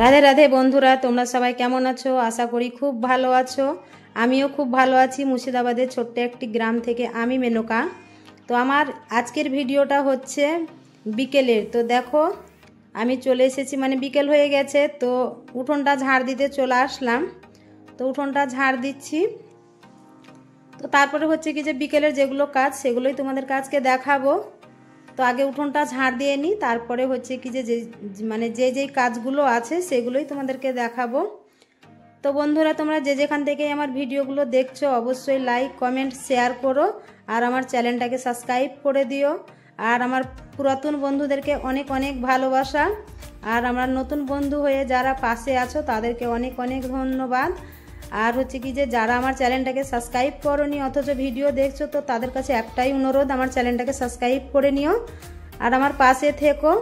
রাধে রাধে বন্ধুরা, তোমরা সবাই কেমন আছো? আশা করি খুব ভালো আছো। আমিও খুব ভালো আছি। মুর্শিদাবাদের ছোট্ট একটি গ্রাম থেকে আমি মেনকা। তো আমার আজকের ভিডিওটা হচ্ছে বিকেলের। তো দেখো আমি চলে এসেছি, মানে বিকেল হয়ে গেছে, তো উঠোনটা ঝাড় দিতে চলে আসলাম। তো উঠোনটা ঝাড় দিচ্ছি। তো তারপরে হচ্ছে কি যে বিকেলের যেগুলো কাজ সেগুলোই তোমাদের আজকে দেখাবো। তো আগে উঠোনটা ঝাড় দিয়ে নিই, তারপরে হচ্ছে কি যে মানে যেই কাজগুলো আছে সেগুলোই তোমাদেরকে দেখাবো। তো বন্ধুরা, তোমরা যে যেখান থেকে আমার ভিডিওগুলো দেখছো অবশ্যই লাইক কমেন্ট শেয়ার করো, আর আমার চ্যানেলটাকে সাবস্ক্রাইব করে দিও। আর আমার পুরাতন বন্ধুদেরকে অনেক অনেক ভালোবাসা, আর আমার নতুন বন্ধু হয়ে যারা পাশে আছো তাদেরকে অনেক অনেক ধন্যবাদ। আর হচ্ছে কি যে যারা আমার চ্যানেলটাকে সাবস্ক্রাইব করোনি অথচ ভিডিও দেখছো, তো তাদের কাছে একটাই অনুরোধ, আমার চ্যানেলটাকে সাবস্ক্রাইব করে নিও আর আমার পাশে থেকো,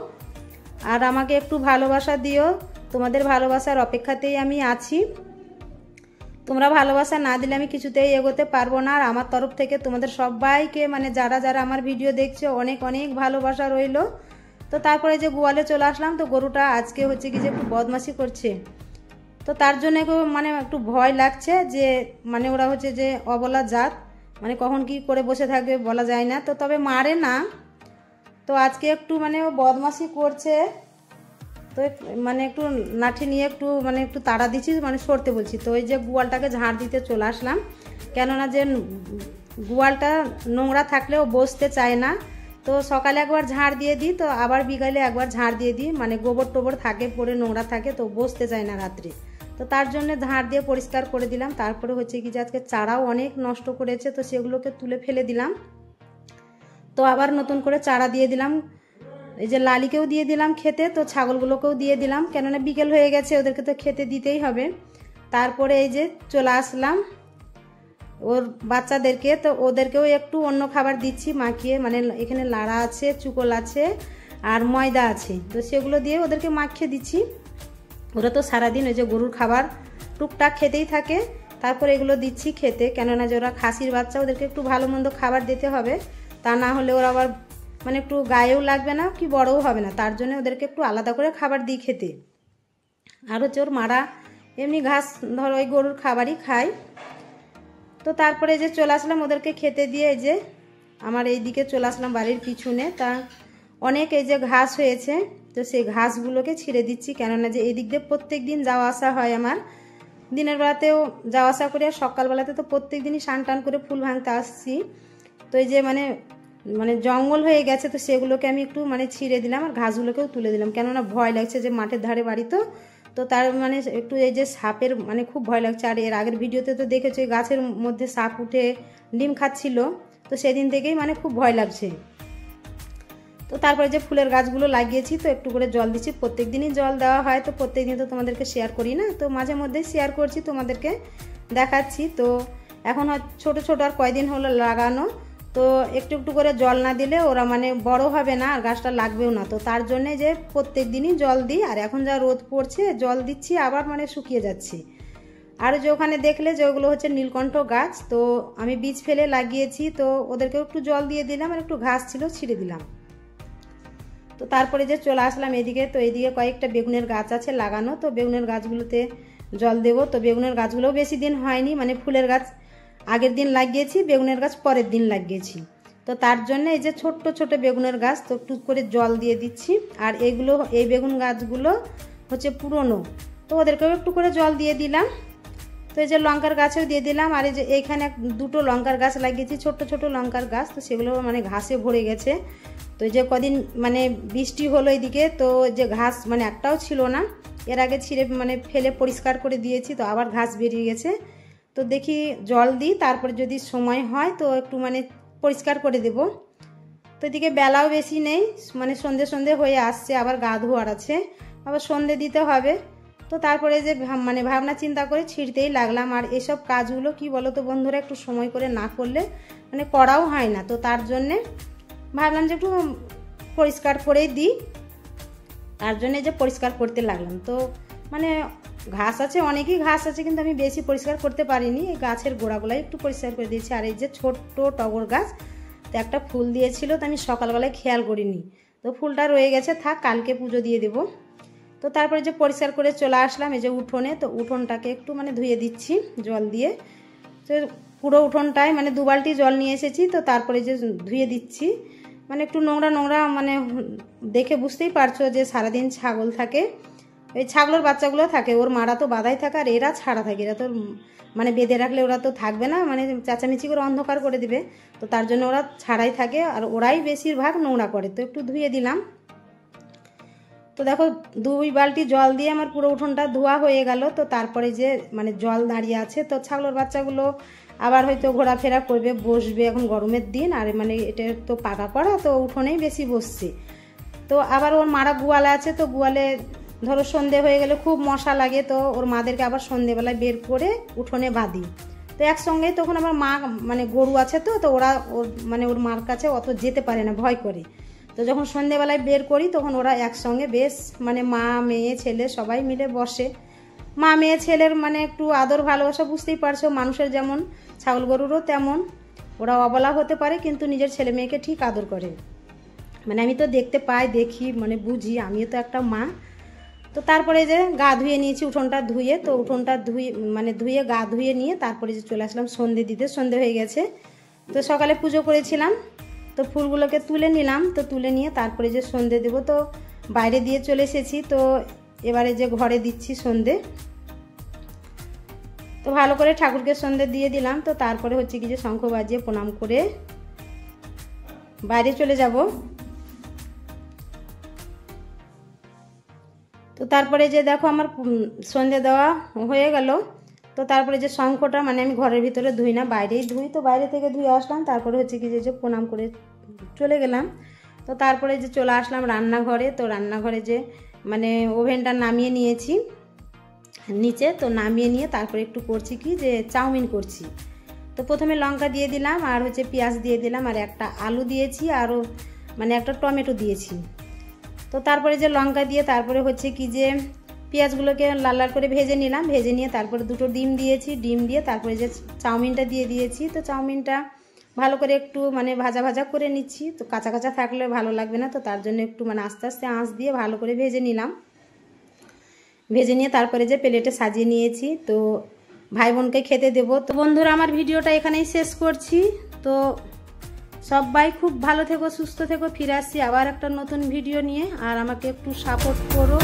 আর আমাকে একটু ভালোবাসা দিও। তোমাদের ভালোবাসার অপেক্ষাতেই আমি আছি। তোমরা ভালোবাসা না দিলে আমি কিছুতেই এগোতে পারবো না। আর আমার তরফ থেকে তোমাদের সবাইকে, মানে যারা যারা আমার ভিডিও দেখছো, অনেক অনেক ভালোবাসা রইলো। তো তারপরে যে গোয়ালে চলে আসলাম। তো গরুটা আজকে হচ্ছে কি যে একটু বদমাশি করছে, তো তার জন্য মানে একটু ভয় লাগছে যে মানে ওরা হচ্ছে যে অবলা জাত, মানে কখন কি করে বসে থাকবে বলা যায় না। তো তবে মারে না, তো আজকে একটু মানে ও বদমাশি করছে। তো মানে একটু লাঠি নিয়ে একটু তাড়া দিচ্ছি, মানে সরতে বলছি। তো ওই যে গোয়ালটাকে ঝাড় দিতে চলে আসলাম, কেননা যে গোয়ালটা নোংরা থাকলেও বসতে চায় না। তো সকালে একবার ঝাড় দিয়ে দিই, তো আবার বিকালে একবার ঝাড় দিয়ে দিই, মানে গোবর টোবর থাকে পরে নোংরা থাকে, তো বসতে চায় না রাত্রে। তো তার জন্য ঝাড় দিয়ে পরিষ্কার করে দিলাম। তারপরে হচ্ছে কি যে আজকে চারাও অনেক নষ্ট করেছে, তো সেগুলোকে তুলে ফেলে দিলাম। তো আবার নতুন করে চারা দিয়ে দিলাম। এই যে লালিকেও দিয়ে দিলাম খেতে, তো ছাগলগুলোকেও দিয়ে দিলাম, কেননা বিকেল হয়ে গেছে, ওদেরকে তো খেতে দিতেই হবে। তারপরে এই যে চলে আসলাম ওর বাচ্চাদেরকে, তো ওদেরকেও একটু অন্য খাবার দিচ্ছি মাখিয়ে, মানে এখানে লাড়া আছে, চুকল আছে আর ময়দা আছে, তো সেগুলো দিয়ে ওদেরকে মাখিয়ে দিচ্ছি। ওরা তো সারাদিন ওই যে গরুর খাবার টুকটাক খেতেই থাকে, তারপর এগুলো দিচ্ছি খেতে, কেননা যে ওরা খাসির বাচ্চা, ওদেরকে একটু ভালো মন্দ খাবার দিতে হবে, তা না হলে ওরা আবার মানে একটু গায়েও লাগবে না কি বড়ও হবে না, তার জন্য ওদেরকে একটু আলাদা করে খাবার দিই খেতে। আর হচ্ছে ওর মারা এমনি ঘাস ধরো ওই গরুর খাবারই খায়। তো তারপরে যে চলে আসলাম ওদেরকে খেতে দিয়ে, এই যে আমার এই দিকে চলে আসলাম বাড়ির পিছনে। তা অনেক এই যে ঘাস হয়েছে, তো সেই ঘাসগুলোকে ছিঁড়ে দিচ্ছি, কেননা যে এই দিক দিয়ে প্রত্যেক দিন যাওয়া আসা হয় আমার, দিনের বেলাতেও যাওয়া আসা করি, আর সকালবেলাতে তো প্রত্যেক দিনই স্নান টান করে ফুল ভাঙতে আসছি। তো এই যে মানে মানে জঙ্গল হয়ে গেছে, তো সেগুলোকে আমি একটু মানে ছিঁড়ে দিলাম আর ঘাসগুলোকেও তুলে দিলাম, কেননা ভয় লাগছে যে মাঠের ধারে বাড়ি, তো তার মানে একটু এই যে সাপের মানে খুব ভয় লাগছে। আর এর আগের ভিডিওতে তো দেখেছো গাছের মধ্যে সাপ উঠে ডিম খাচ্ছিল, তো সেদিন থেকেই মানে খুব ভয় লাগছে। তো তারপরে যে ফুলের গাছগুলো লাগিয়েছি, তো একটু করে জল দিচ্ছি, প্রত্যেক দিনই জল দেওয়া হয়, তো প্রত্যেক দিন তো তোমাদেরকে শেয়ার করি না, তো মাঝে মধ্যে শেয়ার করছি, তোমাদেরকে দেখাচ্ছি। তো এখন ছোট ছোট আর কয়দিন হলো লাগানো, তো একটু একটু করে জল না দিলে ওরা মানে বড় হবে না আর গাছটা লাগবেও না, তো তার জন্যে যে প্রত্যেক দিনই জল দিই। আর এখন যা রোদ পড়ছে জল দিচ্ছি আবার মানে শুকিয়ে যাচ্ছে। আর যে ওখানে দেখলে যে ওগুলো হচ্ছে নীলকণ্ঠ গাছ, তো আমি বীজ ফেলে লাগিয়েছি, তো ওদেরকেও একটু জল দিয়ে দিলাম আর একটু ঘাস ছিল ছিঁড়ে দিলাম। তো তারপরে যে চলে আসলাম এদিকে, তো এইদিকে কয়েকটা বেগুনের গাছ আছে লাগানো, তো বেগুনের গাছগুলোতে জল দেবো। তো বেগুনের গাছগুলোও বেশি দিন হয়নি, মানে ফুলের গাছ আগের দিন লাগিয়েছি, বেগুনের গাছ পরের দিন লাগিয়েছি, তো তার জন্য এই যে ছোট্ট ছোট বেগুনের গাছ, তো একটু করে জল দিয়ে দিচ্ছি। আর এইগুলো এই বেগুন গাছগুলো হচ্ছে পুরনো, তো ওদেরকেও একটু করে জল দিয়ে দিলাম। তো এই যে লঙ্কার গাছেও দিয়ে দিলাম। আর এই যে এইখানে দুটো লঙ্কার গাছ লাগিয়েছি, ছোট্ট ছোট লঙ্কার গাছ, তো সেগুলো মানে ঘাসে ভরে গেছে। তো যে কদিন মানে বৃষ্টি হলো এইদিকে, তো যে ঘাস মানে একটাও ছিল না, এর আগে ছিঁড়ে মানে ফেলে পরিষ্কার করে দিয়েছি, তো আবার ঘাস বেরিয়ে গেছে। তো দেখি জল দিই, তারপরে যদি সময় হয় তো একটু মানে পরিষ্কার করে দেব। তো এদিকে বেলাও বেশি নেই, মানে সন্ধে সন্ধে হয়ে আসছে, আবার গা ধোয়ার আছে, আবার সন্ধে দিতে হবে। তো তারপরে যে মানে ভাবনা চিন্তা করে ছিঁড়তেই লাগলাম। আর এসব কাজগুলো কি বলো তো বন্ধুরা, একটু সময় করে না করলে মানে করাও হয় না, তো তার জন্যে ভাবলাম যে একটু পরিষ্কার করেই দিই, তার জন্যে যে পরিষ্কার করতে লাগলাম। তো মানে ঘাস আছে, অনেকই ঘাস আছে, কিন্তু আমি বেশি পরিষ্কার করতে পারিনি, এই গাছের গোড়াগুলাই একটু পরিষ্কার করে দিয়েছি। আর এই যে ছোট্ট টগর গাছ, তো একটা ফুল দিয়েছিল, তো আমি সকালবেলায় খেয়াল করিনি, তো ফুলটা রয়ে গেছে, থাক কালকে পুজো দিয়ে দেবো। তো তো তারপরে যে পরিষ্কার করে চলে আসলাম এই যে উঠোনে। তো উঠোনটাকে একটু মানে ধুয়ে দিচ্ছি জল দিয়ে। তো পুরো উঠোনটায় মানে 2 বালতি জল নিয়ে এসেছি। তো তারপরে যে ধুয়ে দিচ্ছি, মানে একটু নোংরা নোংরা, মানে দেখে বুঝতেই পারছো যে সারাদিন ছাগল থাকে, এই ছাগলের বাচ্চাগুলো থাকে, ওর মারা তো বাঁধাই থাকে আর এরা ছাড়া থাকে। এরা তো মানে বেঁধে রাখলে ওরা তো থাকবে না, মানে চেঁচামেচি করে অন্ধকার করে দিবে। তো তার জন্য ওরা ছাড়াই থাকে আর ওরাই বেশিরভাগ নোংরা করে। তো একটু ধুয়ে দিলাম। তো দেখো 2 বালতি জল দিয়ে আমার পুরো উঠোনটা ধোয়া হয়ে গেল। তো তারপরে যে মানে জল দাঁড়িয়ে আছে, তো ছাগলের বাচ্চাগুলো আবার হয়তো ঘোরাফেরা করবে, বসবে, এখন গরমের দিন আর মানে এটা তো পাকা পড়া, তো উঠোনেই বেশি বসছে। তো আবার ওর মারা গোয়ালে আছে, তো গোয়ালে ধরো সন্ধে হয়ে গেলে খুব মশা লাগে, তো ওর মাদেরকে আবার সন্ধেবেলায় বের করে উঠোনে বাঁধি। তো একসঙ্গেই তখন আমার মা মানে গরু আছে, তো ওরা ওর মানে ওর মার কাছে অত যেতে পারে না, ভয় করে। তো যখন সন্ধেবেলায় বের করি তখন ওরা একসঙ্গে বেশ মানে মা মেয়ে ছেলে সবাই মিলে বসে। মা মেয়ে ছেলের মানে একটু আদর ভালোবাসা বুঝতেই পারছো, মানুষের যেমন ছাগল গরুরও তেমন। ওরা অবলা হতে পারে কিন্তু নিজের ছেলে মেয়েকে ঠিক আদর করে। মানে আমি তো দেখতে পাই, দেখি, মানে বুঝি, আমিও তো একটা মা। তো তারপরে যে গা ধুয়ে নিয়েছি, উঠোনটা ধুয়ে, তো উঠোনটা ধুয়ে গা ধুয়ে নিয়ে তারপরে যে চলে আসলাম সন্ধে দিতে। সন্ধে হয়ে গেছে। তো সকালে পুজো করেছিলাম, তো ফুলগুলোকে তুলে নিলাম। তো তুলে নিয়ে তারপরে যে সন্ধে দেবো, তো বাইরে দিয়ে চলে এসেছি। তো এবারে যে ঘরে দিচ্ছি সন্ধে। তো ভালো করে ঠাকুরকে সন্ধে দিয়ে দিলাম। তো তারপরে হচ্ছে কি যে শঙ্খ বাজিয়ে প্রণাম করে বাইরে চলে যাব। তো তারপরে যে দেখো আমার সন্ধে দেওয়া হয়ে গেল। তো তারপরে যে শঙ্খটা মানে আমি ঘরের ভিতরে ধুই না, বাইরেই ধুই। তো বাইরে থেকে ধুয়ে আসলাম, তারপরে হচ্ছে কি যে প্রণাম করে চলে গেলাম। তো তারপরে যে চলে আসলাম রান্নাঘরে। তো রান্নাঘরে যে মানে ওভেনটা নামিয়ে নিয়েছি নিচে। তো নামিয়ে নিয়ে তারপরে একটু করছি কি যে চাউমিন করছি। তো প্রথমে লঙ্কা দিয়ে দিলাম আর হচ্ছে পেঁয়াজ দিয়ে দিলাম আর একটা আলু দিয়েছি আরও মানে একটা টমেটো দিয়েছি। তো তারপরে যে লঙ্কা দিয়ে তারপরে হচ্ছে কি যে পেঁয়াজগুলোকে লাল লাল করে ভেজে নিলাম। ভেজে নিয়ে তারপরে 2টো ডিম দিয়েছি। ডিম দিয়ে তারপরে যে চাউমিনটা দিয়ে দিয়েছি। তো চাউমিনটা ভালো করে একটু মানে ভাজা ভাজা করে নিচ্ছি। তো কাঁচা কাঁচা থাকলে ভালো লাগবে না, তো তার জন্য একটু মানে আস্তে আস্তে আঁচ দিয়ে ভালো করে ভেজে নিলাম। ভেজে নিয়ে তারপরে যে প্লেটে সাজিয়ে নিয়েছি। তো ভাই বোনকে খেতে দেবো। তো বন্ধুরা আমার ভিডিওটা এখানেই শেষ করছি। তো সবাই খুব ভালো থেকো, সুস্থ থেকো। ফিরে আসছি আবার একটা নতুন ভিডিও নিয়ে, আর আমাকে একটু সাপোর্ট করো।